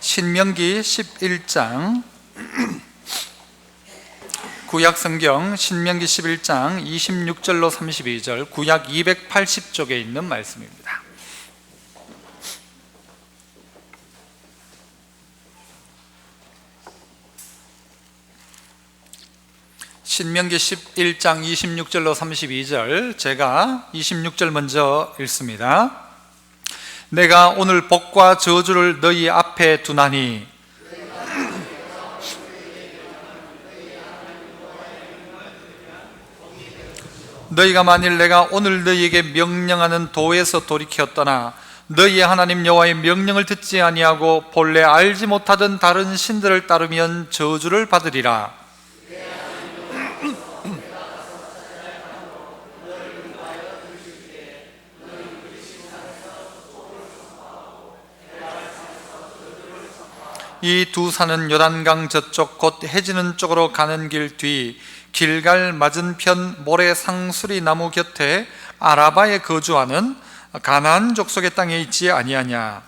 신명기 11장 구약성경 신명기 11장 26절로 32절 구약 280쪽에 있는 말씀입니다. 신명기 11장 26절로 32절, 제가 26절 먼저 읽습니다. 내가 오늘 복과 저주를 너희 앞에 두나니 너희가 만일 내가 오늘 너희에게 명령하는 도에서 돌이켰더나 너희의 하나님 여호와의 명령을 듣지 아니하고 본래 알지 못하던 다른 신들을 따르면 저주를 받으리라. 이 두 산은 요단강 저쪽 곧 해지는 쪽으로 가는 길 뒤 길갈 맞은편 모래 상수리 나무 곁에 아라바에 거주하는 가나안 족속의 땅에 있지 아니하냐.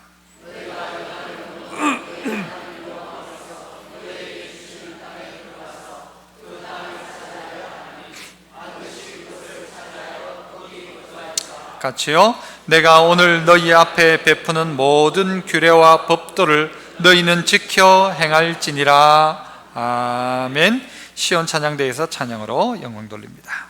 같이요. 내가 오늘 너희 앞에 베푸는 모든 규례와 법도를 너희는 지켜 행할지니라. 아멘. 시온 찬양대에서 찬양으로 영광 돌립니다.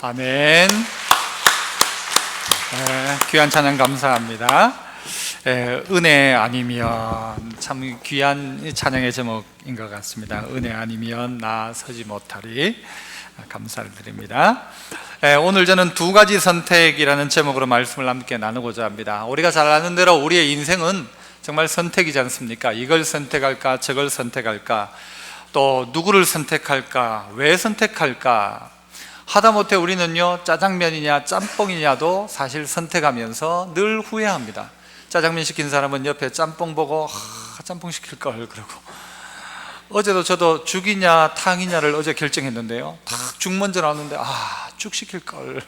아멘. 귀한 찬양 감사합니다. 은혜 아니면, 참 귀한 찬양의 제목인 것 같습니다. 은혜 아니면 나 서지 못하리. 감사를 드립니다. 오늘 저는 두 가지 선택이라는 제목으로 말씀을 함께 나누고자 합니다. 우리가 잘 아는 대로 우리의 인생은 정말 선택이지 않습니까? 이걸 선택할까, 저걸 선택할까, 또 누구를 선택할까, 왜 선택할까. 하다못해 우리는요, 짜장면이냐 짬뽕이냐도 사실 선택하면서 늘 후회합니다. 짜장면 시킨 사람은 옆에 짬뽕 보고 짬뽕 시킬 걸 그러고, 어제도 저도 죽이냐 탕이냐를 어제 결정했는데요, 딱 죽 먼저 나왔는데 죽 시킬 걸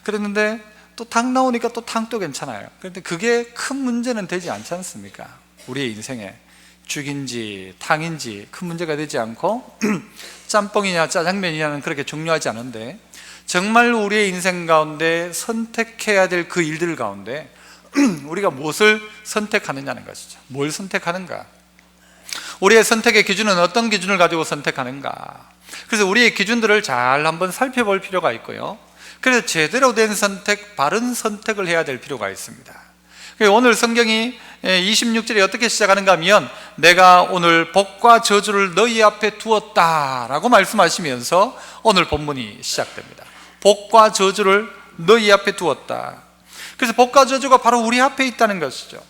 그랬는데, 또 탕 나오니까 또 탕도 괜찮아요. 그런데 그게 큰 문제는 되지 않지 않습니까? 우리의 인생에 죽인지 탕인지 큰 문제가 되지 않고 짬뽕이냐 짜장면이냐는 그렇게 중요하지 않은데, 정말 우리의 인생 가운데 선택해야 될 그 일들 가운데 우리가 무엇을 선택하느냐는 것이죠. 뭘 선택하는가? 우리의 선택의 기준은 어떤 기준을 가지고 선택하는가? 그래서 우리의 기준들을 잘 한번 살펴볼 필요가 있고요, 그래서 제대로 된 선택, 바른 선택을 해야 될 필요가 있습니다. 오늘 성경이 26절에 어떻게 시작하는가 하면, 내가 오늘 복과 저주를 너희 앞에 두었다 라고 말씀하시면서 오늘 본문이 시작됩니다. 복과 저주를 너희 앞에 두었다. 그래서 복과 저주가 바로 우리 앞에 있다는 것이죠.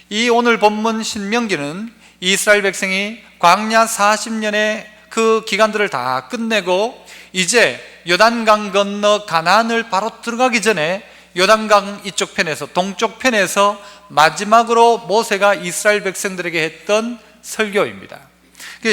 이 오늘 본문 신명기는 이스라엘 백성이 광야 40년의 그 기간들을 다 끝내고 이제 요단강 건너 가나안을 바로 들어가기 전에 요단강 이쪽 편에서, 동쪽 편에서 마지막으로 모세가 이스라엘 백성들에게 했던 설교입니다.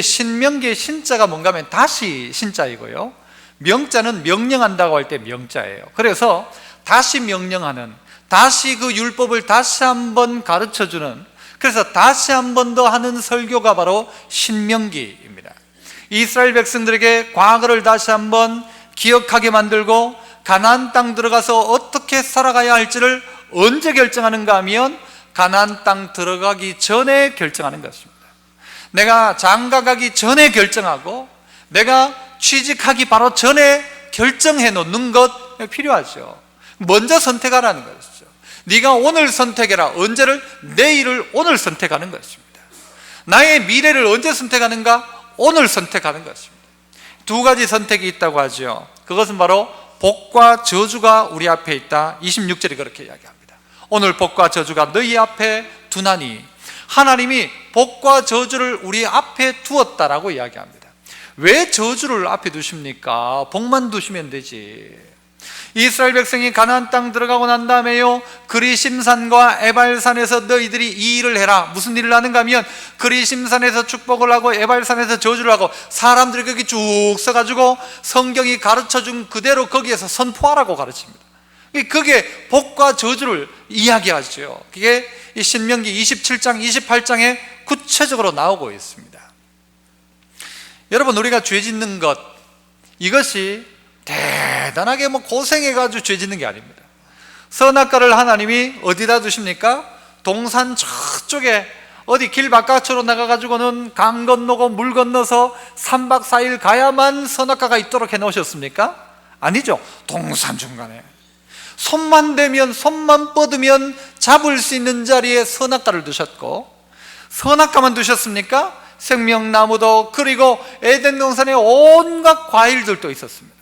신명기의 신자가 뭔가 하면 다시 신자이고요, 명자는 명령한다고 할 때 명자예요. 그래서 다시 명령하는, 다시 그 율법을 다시 한번 가르쳐주는, 그래서 다시 한 번 더 하는 설교가 바로 신명기입니다. 이스라엘 백성들에게 과거를 다시 한번 기억하게 만들고 가나안 땅 들어가서 어떻게 살아가야 할지를 언제 결정하는가 하면 가나안 땅 들어가기 전에 결정하는 것입니다. 내가 장가 가기 전에 결정하고, 내가 취직하기 바로 전에 결정해 놓는 것 필요하죠. 먼저 선택하라는 것이죠. 네가 오늘 선택해라. 언제를? 내일을 오늘 선택하는 것입니다. 나의 미래를 언제 선택하는가? 오늘 선택하는 것입니다. 두 가지 선택이 있다고 하죠. 그것은 바로 복과 저주가 우리 앞에 있다. 26절이 그렇게 이야기합니다. 오늘 복과 저주가 너희 앞에 두나니, 하나님이 복과 저주를 우리 앞에 두었다라고 이야기합니다. 왜 저주를 앞에 두십니까? 복만 두시면 되지. 이스라엘 백성이 가나안 땅 들어가고 난 다음에요, 그리심산과 에발산에서 너희들이 이 일을 해라. 무슨 일을 하는가 하면, 그리심산에서 축복을 하고 에발산에서 저주를 하고, 사람들이 거기 쭉 서가지고 성경이 가르쳐준 그대로 거기에서 선포하라고 가르칩니다. 그게 복과 저주를 이야기하죠. 그게 이 신명기 27장 28장에 구체적으로 나오고 있습니다. 여러분, 우리가 죄 짓는 것, 이것이 대단하게 고생해가지고 죄 짓는 게 아닙니다. 선악과를 하나님이 어디다 두십니까? 동산 저쪽에 어디 길 바깥으로 나가가지고는 강 건너고 물 건너서 3박 4일 가야만 선악과가 있도록 해놓으셨습니까? 아니죠. 동산 중간에 손만 대면, 손만 뻗으면 잡을 수 있는 자리에 선악과를 두셨고, 선악과만 두셨습니까? 생명나무도, 그리고 에덴 동산에 온갖 과일들도 있었습니다.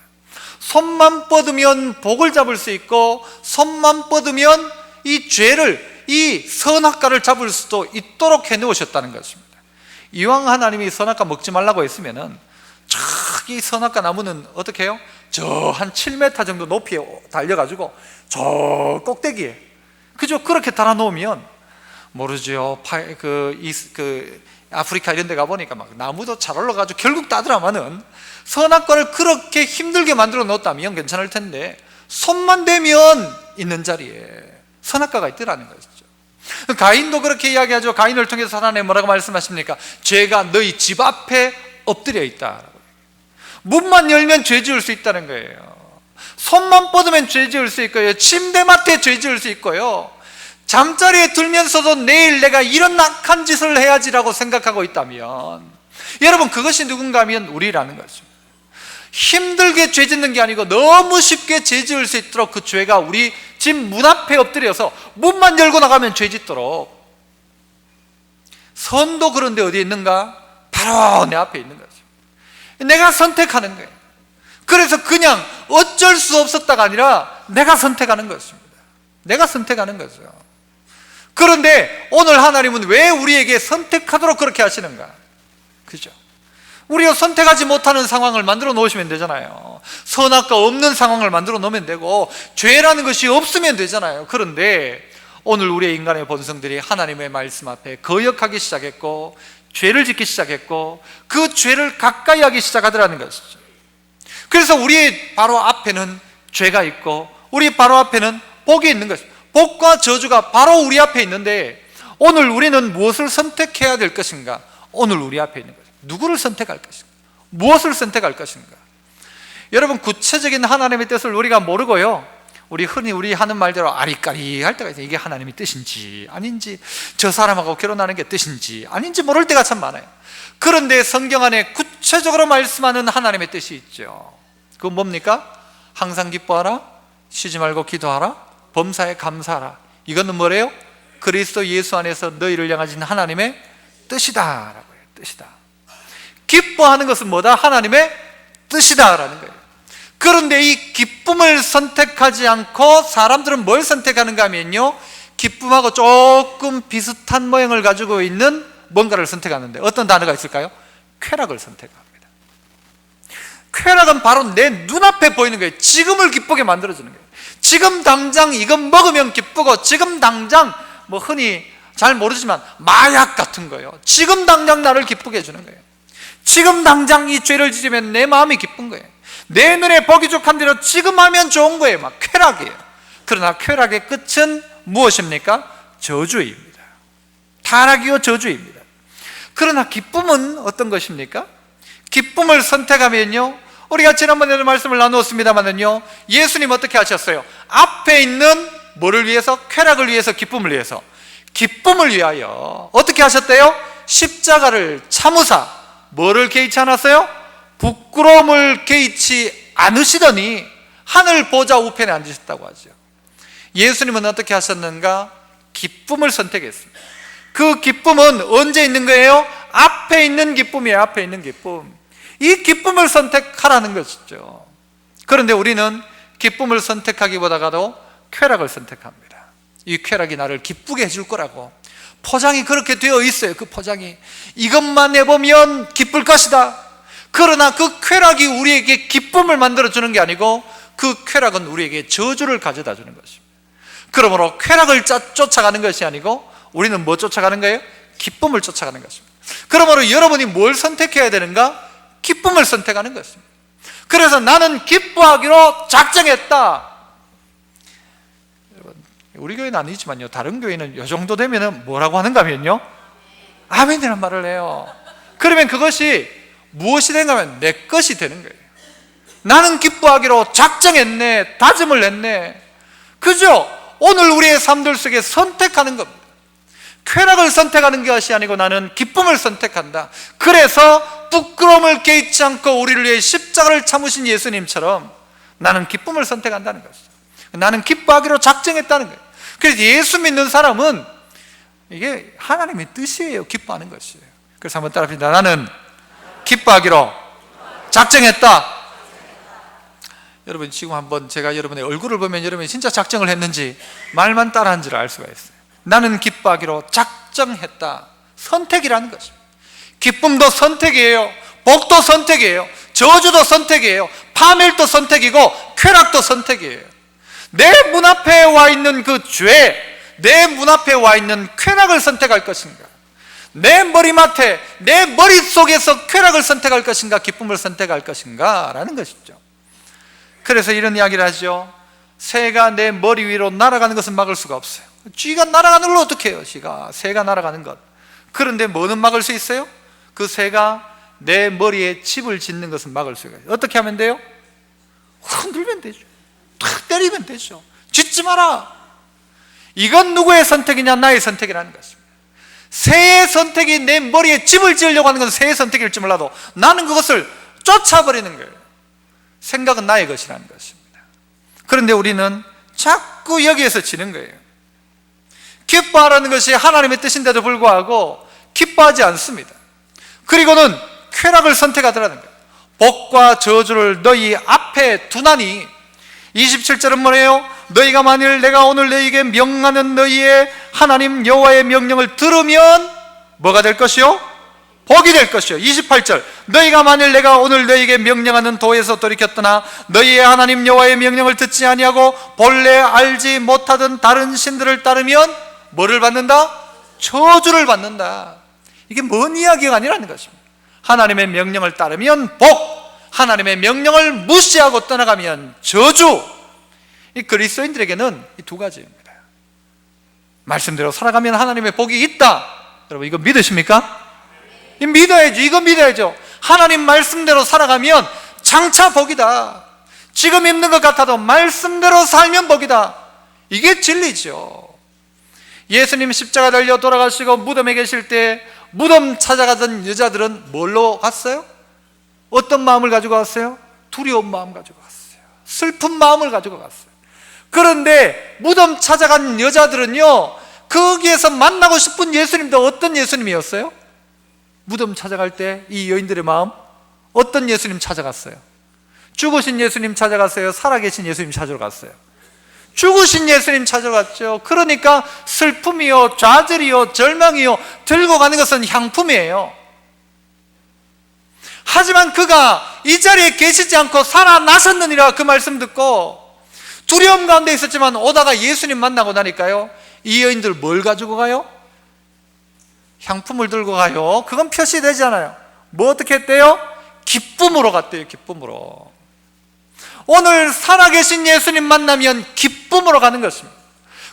손만 뻗으면 복을 잡을 수 있고, 손만 뻗으면 이 죄를, 이 선악과를 잡을 수도 있도록 해놓으셨다는 것입니다. 이왕 하나님이 선악과 먹지 말라고 했으면은, 이 선악과 나무는 어떻게 해요? 저 한 7m 정도 높이에 달려가지고 저 꼭대기에, 그죠? 그렇게 달아놓으면 모르죠. 아프리카 이런 데 가보니까 막 나무도 잘 올라가지고 결국 따더라마는, 선악과를 그렇게 힘들게 만들어 놓았다면 괜찮을 텐데, 손만 대면 있는 자리에 선악과가 있더라는 것이죠. 가인도 그렇게 이야기하죠. 가인을 통해서 하나님 뭐라고 말씀하십니까? 죄가 너희 집 앞에 엎드려 있다. 문만 열면 죄 지을 수 있다는 거예요. 손만 뻗으면 죄 지을 수 있고요, 침대맡에 죄 지을 수 있고요, 잠자리에 들면서도 내일 내가 이런 악한 짓을 해야지라고 생각하고 있다면, 여러분, 그것이 누군가 하면 우리라는 거죠. 힘들게 죄 짓는 게 아니고 너무 쉽게 죄 지을 수 있도록 그 죄가 우리 집 문 앞에 엎드려서 문만 열고 나가면 죄 짓도록. 선도 그런데 어디에 있는가? 바로 내 앞에 있는 거죠. 내가 선택하는 거예요. 그래서 그냥 어쩔 수 없었다가 아니라 내가 선택하는 것입니다. 내가 선택하는 거죠. 그런데 오늘 하나님은 왜 우리에게 선택하도록 그렇게 하시는가? 그죠? 우리가 선택하지 못하는 상황을 만들어 놓으시면 되잖아요. 선악과 없는 상황을 만들어 놓으면 되고 죄라는 것이 없으면 되잖아요. 그런데 오늘 우리의 인간의 본성들이 하나님의 말씀 앞에 거역하기 시작했고 죄를 짓기 시작했고 그 죄를 가까이 하기 시작하더라는 것이죠. 그래서 우리 바로 앞에는 죄가 있고 우리 바로 앞에는 복이 있는 것입니다. 복과 저주가 바로 우리 앞에 있는데 오늘 우리는 무엇을 선택해야 될 것인가? 오늘 우리 앞에 있는 거죠. 누구를 선택할 것인가? 무엇을 선택할 것인가? 여러분, 구체적인 하나님의 뜻을 우리가 모르고요, 우리 흔히 우리 하는 말대로 아리까리 할 때가 있어요. 이게 하나님의 뜻인지 아닌지, 저 사람하고 결혼하는 게 뜻인지 아닌지 모를 때가 참 많아요. 그런데 성경 안에 구체적으로 말씀하는 하나님의 뜻이 있죠. 그건 뭡니까? 항상 기뻐하라, 쉬지 말고 기도하라, 범사에 감사하라. 이거는 뭐래요? 그리스도 예수 안에서 너희를 향하신 하나님의 뜻이다 라고 해요. 뜻이다. 기뻐하는 것은 뭐다? 하나님의 뜻이다 라는 거예요. 그런데 이 기쁨을 선택하지 않고 사람들은 뭘 선택하는가 하면요, 기쁨하고 조금 비슷한 모양을 가지고 있는 뭔가를 선택하는데 어떤 단어가 있을까요? 쾌락을 선택합니다. 쾌락은 바로 내 눈앞에 보이는 거예요. 지금을 기쁘게 만들어주는 거예요. 지금 당장 이건 먹으면 기쁘고, 지금 당장 뭐 흔히 잘 모르지만 마약 같은 거예요. 지금 당장 나를 기쁘게 해주는 거예요. 지금 당장 이 죄를 지으면 내 마음이 기쁜 거예요. 내 눈에 보기 좋은 대로 지금 하면 좋은 거예요. 막 쾌락이에요. 그러나 쾌락의 끝은 무엇입니까? 저주입니다. 타락이요 저주입니다. 그러나 기쁨은 어떤 것입니까? 기쁨을 선택하면요, 우리가 지난번에도 말씀을 나누었습니다만은요, 예수님 어떻게 하셨어요? 앞에 있는 뭐를 위해서? 쾌락을 위해서, 기쁨을 위해서. 기쁨을 위하여 어떻게 하셨대요? 십자가를 참으사 뭐를 개의치 않았어요? 부끄러움을 개의치 않으시더니 하늘 보좌 우편에 앉으셨다고 하죠. 예수님은 어떻게 하셨는가? 기쁨을 선택했습니다. 그 기쁨은 언제 있는 거예요? 앞에 있는 기쁨이에요. 앞에 있는 기쁨. 이 기쁨을 선택하라는 것이죠. 그런데 우리는 기쁨을 선택하기보다도 쾌락을 선택합니다. 이 쾌락이 나를 기쁘게 해줄 거라고 포장이 그렇게 되어 있어요. 그 포장이 이것만 해보면 기쁠 것이다. 그러나 그 쾌락이 우리에게 기쁨을 만들어주는 게 아니고 그 쾌락은 우리에게 저주를 가져다 주는 것입니다. 그러므로 쾌락을 쫓아가는 것이 아니고 우리는 뭐 쫓아가는 거예요? 기쁨을 쫓아가는 것입니다. 그러므로 여러분이 뭘 선택해야 되는가? 기쁨을 선택하는 것입니다. 그래서 나는 기뻐하기로 작정했다. 여러분, 우리 교회는 아니지만요, 다른 교회는 이 정도 되면 뭐라고 하는가 하면요, 아멘이라는 말을 해요. 그러면 그것이 무엇이 되는가 하면 내 것이 되는 거예요. 나는 기뻐하기로 작정했네, 다짐을 했네. 그죠? 오늘 우리의 삶들 속에 선택하는 겁니다. 쾌락을 선택하는 것이 아니고 나는 기쁨을 선택한다. 그래서 부끄러움을 개의치 않고 우리를 위해 십자가를 참으신 예수님처럼 나는 기쁨을 선택한다는 것이죠. 나는 기뻐하기로 작정했다는 거예요. 그래서 예수 믿는 사람은 이게 하나님의 뜻이에요. 기뻐하는 것이에요. 그래서 한번 따라합시다. 나는 기뻐하기로 작정했다. 여러분, 지금 한번 제가 여러분의 얼굴을 보면 여러분이 진짜 작정을 했는지 말만 따라한지를 알 수가 있어요. 나는 기뻐하기로 작정했다. 선택이라는 것입니다. 기쁨도 선택이에요. 복도 선택이에요. 저주도 선택이에요. 파멸도 선택이고 쾌락도 선택이에요. 내 문 앞에 와 있는 그 죄, 내 문 앞에 와 있는 쾌락을 선택할 것인가? 내 머리맡에, 내 머릿속에서 쾌락을 선택할 것인가? 기쁨을 선택할 것인가? 라는 것이죠. 그래서 이런 이야기를 하죠. 새가 내 머리 위로 날아가는 것은 막을 수가 없어요. 쥐가 날아가는 걸 어떻게 해요? 새가 날아가는 것. 그런데 뭐는 막을 수 있어요? 그 새가 내 머리에 집을 짓는 것은 막을 수가 있어요. 어떻게 하면 돼요? 흔들면 되죠. 탁 때리면 되죠. 짓지 마라. 이건 누구의 선택이냐? 나의 선택이라는 것입니다. 새의 선택이 내 머리에 집을 지으려고 하는 건 새의 선택일지 몰라도 나는 그것을 쫓아버리는 거예요. 생각은 나의 것이라는 것입니다. 그런데 우리는 자꾸 여기에서 지는 거예요. 기뻐하라는 것이 하나님의 뜻인데도 불구하고 기뻐하지 않습니다. 그리고는 쾌락을 선택하더라는 거예요. 복과 저주를 너희 앞에 두나니, 27절은 뭐래요? 너희가 만일 내가 오늘 너희에게 명하는 너희의 하나님 여호와의 명령을 들으면 뭐가 될 것이요? 복이 될 것이요. 28절, 너희가 만일 내가 오늘 너희에게 명령하는 도에서 돌이켰더나 너희의 하나님 여호와의 명령을 듣지 아니하고 본래 알지 못하던 다른 신들을 따르면 뭐를 받는다? 저주를 받는다. 이게 뭔 이야기가 아니라는 것입니다. 하나님의 명령을 따르면 복, 하나님의 명령을 무시하고 떠나가면 저주. 이 그리스도인들에게는 이 두 가지입니다. 말씀대로 살아가면 하나님의 복이 있다. 여러분 이거 믿으십니까? 믿어야죠. 이거 믿어야죠. 하나님 말씀대로 살아가면 장차 복이다. 지금 힘든 것 같아도 말씀대로 살면 복이다. 이게 진리죠. 예수님 십자가 달려 돌아가시고 무덤에 계실 때 무덤 찾아가던 여자들은 뭘로 갔어요? 어떤 마음을 가지고 갔어요? 두려운 마음 가지고 갔어요. 슬픈 마음을 가지고 갔어요. 그런데 무덤 찾아간 여자들은요, 거기에서 만나고 싶은 예수님도 어떤 예수님이었어요? 무덤 찾아갈 때 이 여인들의 마음, 어떤 예수님 찾아갔어요? 죽으신 예수님 찾아갔어요? 살아계신 예수님 찾으러 갔어요? 죽으신 예수님 찾아갔죠. 그러니까 슬픔이요, 좌절이요, 절망이요 들고 가는 것은 향품이에요. 하지만 그가 이 자리에 계시지 않고 살아나셨느니라 그 말씀 듣고 두려움 가운데 있었지만 오다가 예수님 만나고 나니까요, 이 여인들 뭘 가지고 가요? 향품을 들고 가요. 그건 표시되잖아요. 뭐 어떻게 했대요? 기쁨으로 갔대요. 기쁨으로. 오늘 살아계신 예수님 만나면 기쁨으로 가는 것입니다.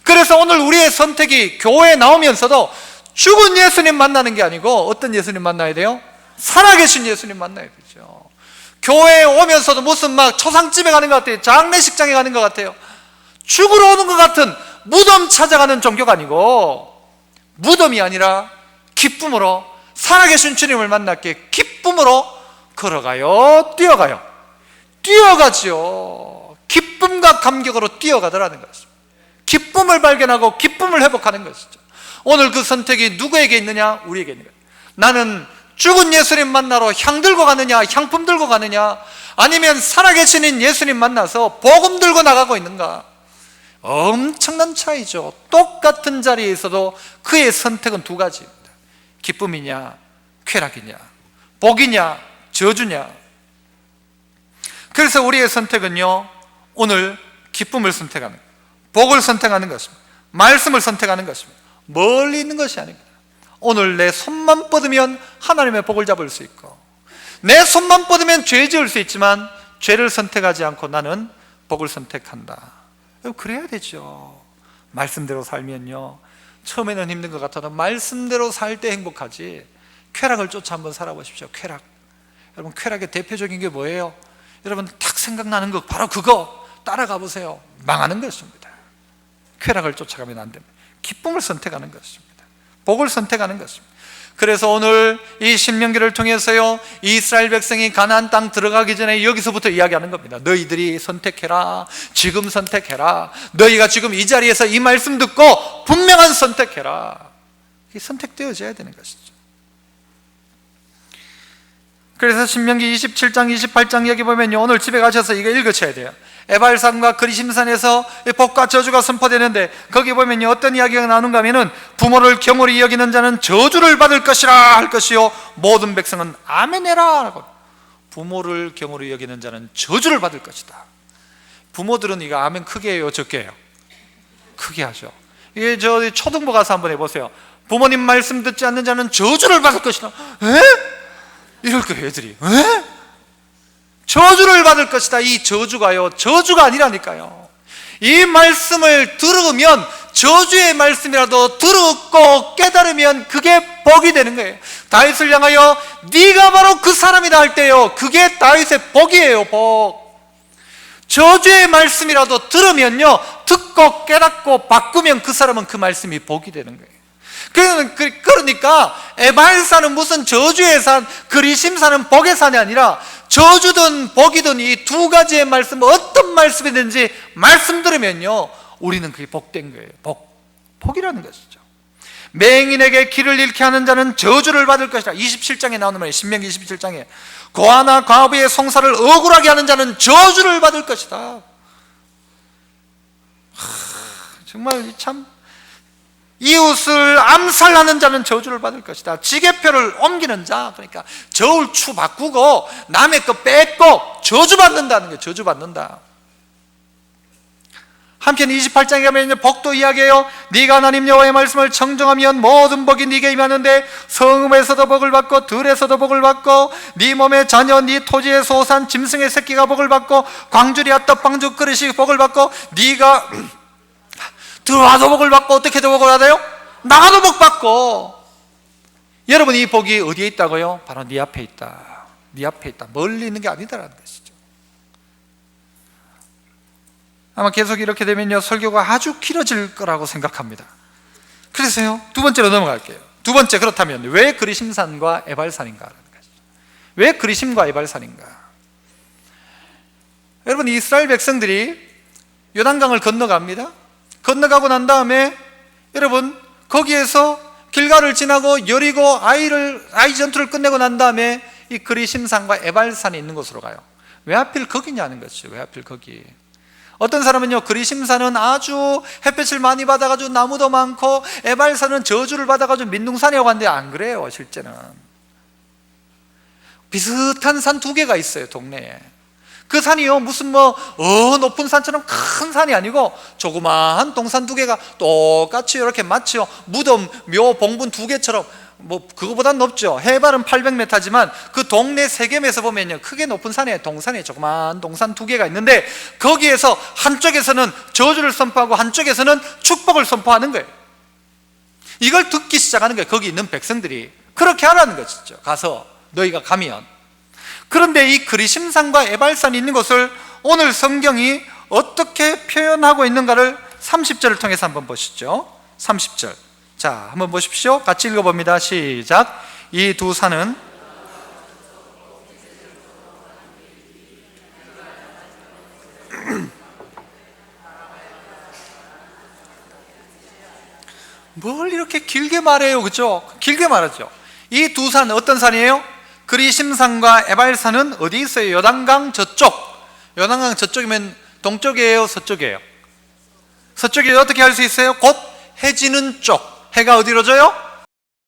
그래서 오늘 우리의 선택이 교회에 나오면서도 죽은 예수님 만나는 게 아니고 어떤 예수님 만나야 돼요? 살아계신 예수님 만나야 되죠. 교회에 오면서도 무슨 막 초상집에 가는 것 같아요. 장례식장에 가는 것 같아요. 죽으러 오는 것 같은 무덤 찾아가는 종교가 아니고, 무덤이 아니라 기쁨으로 살아계신 주님을 만났기에 기쁨으로 걸어가요, 뛰어가요. 뛰어가죠. 기쁨과 감격으로 뛰어가더라는 것입니다. 기쁨을 발견하고 기쁨을 회복하는 것이죠. 오늘 그 선택이 누구에게 있느냐? 우리에게 있는 거예요. 나는 죽은 예수님 만나러 향 들고 가느냐, 향품 들고 가느냐, 아니면 살아계신 예수님 만나서 복음 들고 나가고 있는가? 엄청난 차이죠. 똑같은 자리에 있어도 그의 선택은 두 가지입니다. 기쁨이냐, 쾌락이냐, 복이냐, 저주냐. 그래서 우리의 선택은요, 오늘 기쁨을 선택하는, 복을 선택하는 것입니다. 말씀을 선택하는 것입니다. 멀리 있는 것이 아닙니다. 오늘 내 손만 뻗으면 하나님의 복을 잡을 수 있고, 내 손만 뻗으면 죄 지을 수 있지만 죄를 선택하지 않고 나는 복을 선택한다. 그래야 되죠. 말씀대로 살면요, 처음에는 힘든 것 같아도 말씀대로 살 때 행복하지. 쾌락을 쫓아 한번 살아보십시오. 쾌락. 여러분, 쾌락의 대표적인 게 뭐예요? 여러분 딱 생각나는 거 바로 그거 따라가 보세요. 망하는 것입니다. 쾌락을 쫓아가면 안 됩니다. 기쁨을 선택하는 것입니다. 복을 선택하는 것입니다. 그래서 오늘 이 신명기를 통해서요, 이스라엘 백성이 가나안 땅 들어가기 전에 여기서부터 이야기하는 겁니다. 너희들이 선택해라. 지금 선택해라. 너희가 지금 이 자리에서 이 말씀 듣고 분명한 선택해라. 이게 선택되어져야 되는 것이죠. 그래서 신명기 27장 28장 여기 보면요, 오늘 집에 가셔서 이거 읽으셔야 돼요. 에발산과 그리심산에서 복과 저주가 선포되는데, 거기 보면요 어떤 이야기가 나오는가 하면은, 부모를 경홀히 여기는 자는 저주를 받을 것이라 할 것이요 모든 백성은 아멘해라 라고. 부모를 경홀히 여기는 자는 저주를 받을 것이다. 부모들은 이거 아멘 크게 해요, 적게 해요? 크게 하죠. 이게 저 초등부 가서 한번 해보세요. 부모님 말씀 듣지 않는 자는 저주를 받을 것이다. 에? 이럴 거예요, 애들이. 에? 저주를 받을 것이다. 이 저주가요, 저주가 아니라니까요. 이 말씀을 들으면, 저주의 말씀이라도 듣고 깨달으면 그게 복이 되는 거예요. 다윗을 향하여 네가 바로 그 사람이다 할 때요, 그게 다윗의 복이에요, 복. 저주의 말씀이라도 들으면요, 듣고 깨닫고 바꾸면 그 사람은 그 말씀이 복이 되는 거예요. 그러니까 에발산은 무슨 저주의 산, 그리심산은 복의 산이 아니라 저주든 복이든 이 두 가지의 말씀, 어떤 말씀이든지 말씀 들으면요, 우리는 그게 복된 거예요. 복이라는 것이죠. 맹인에게 길을 잃게 하는 자는 저주를 받을 것이다. 27장에 나오는 말이에요. 신명기 27장에 고아나 과부의 송사를 억울하게 하는 자는 저주를 받을 것이다. 정말 참, 이웃을 암살하는 자는 저주를 받을 것이다. 지게표를 옮기는 자, 그러니까 저울추 바꾸고 남의 거 뺏고 저주받는다는 거예요. 저주받는다. 한편 28장에 가면 복도 이야기해요. 네가 하나님 여호와의 말씀을 청정하면 모든 복이 네게 임하는데 성읍에서도 복을 받고 들에서도 복을 받고 네 몸의 자녀, 네 토지의 소산, 짐승의 새끼가 복을 받고 광주리와 떡방주 그릇이 복을 받고 네가 들어와도 복을 받고 어떻게 복을 받아요? 나가도 복 받고. 여러분, 이 복이 어디에 있다고요? 바로 네 앞에 있다. 네 앞에 있다. 멀리 있는 게 아니다라는 것이죠. 아마 계속 이렇게 되면요, 설교가 아주 길어질 거라고 생각합니다. 그래서요, 두 번째로 넘어갈게요. 두 번째, 그렇다면 왜 그리심산과 에발산인가라는 것이죠. 왜 그리심과 에발산인가? 여러분, 이스라엘 백성들이 요단강을 건너갑니다. 건너가고 난 다음에 여러분, 거기에서 길가를 지나고 여리고 아이 전투를 끝내고 난 다음에 이 그리심산과 에발산이 있는 곳으로 가요. 왜 하필 거기냐는 것이죠. 왜 하필 거기? 어떤 사람은요, 그리심산은 아주 햇볕을 많이 받아가지고 나무도 많고 에발산은 저주를 받아가지고 민둥산이라고 하는데 안 그래요. 실제는 비슷한 산 두 개가 있어요, 동네에. 그 산이요, 무슨 높은 산처럼 큰 산이 아니고 조그마한 동산 두 개가 똑같이 이렇게 마치 무덤, 묘, 봉분 두 개처럼, 그거보단 높죠. 해발은 800m지만 그 동네 세겜에서 보면요, 크게 높은 산이에요. 동산에 조그마한 동산 두 개가 있는데 거기에서 한쪽에서는 저주를 선포하고 한쪽에서는 축복을 선포하는 거예요. 이걸 듣기 시작하는 거예요. 거기 있는 백성들이 그렇게 하라는 것이죠. 가서 너희가 가면. 그런데 이 그리심산과 에발산이 있는 것을 오늘 성경이 어떻게 표현하고 있는가를 30절을 통해서 한번 보시죠. 30절, 자, 한번 보십시오. 같이 읽어봅니다. 시작. 이 두 산은 뭘 이렇게 길게 말해요, 그렇죠? 길게 말하죠. 이 두 산은 어떤 산이에요? 그리심산과 에발산은 어디 있어요? 요단강 저쪽. 요단강 저쪽이면 동쪽이에요, 서쪽이에요? 서쪽이 어떻게 할 수 있어요? 곧 해지는 쪽. 해가 어디로 져요?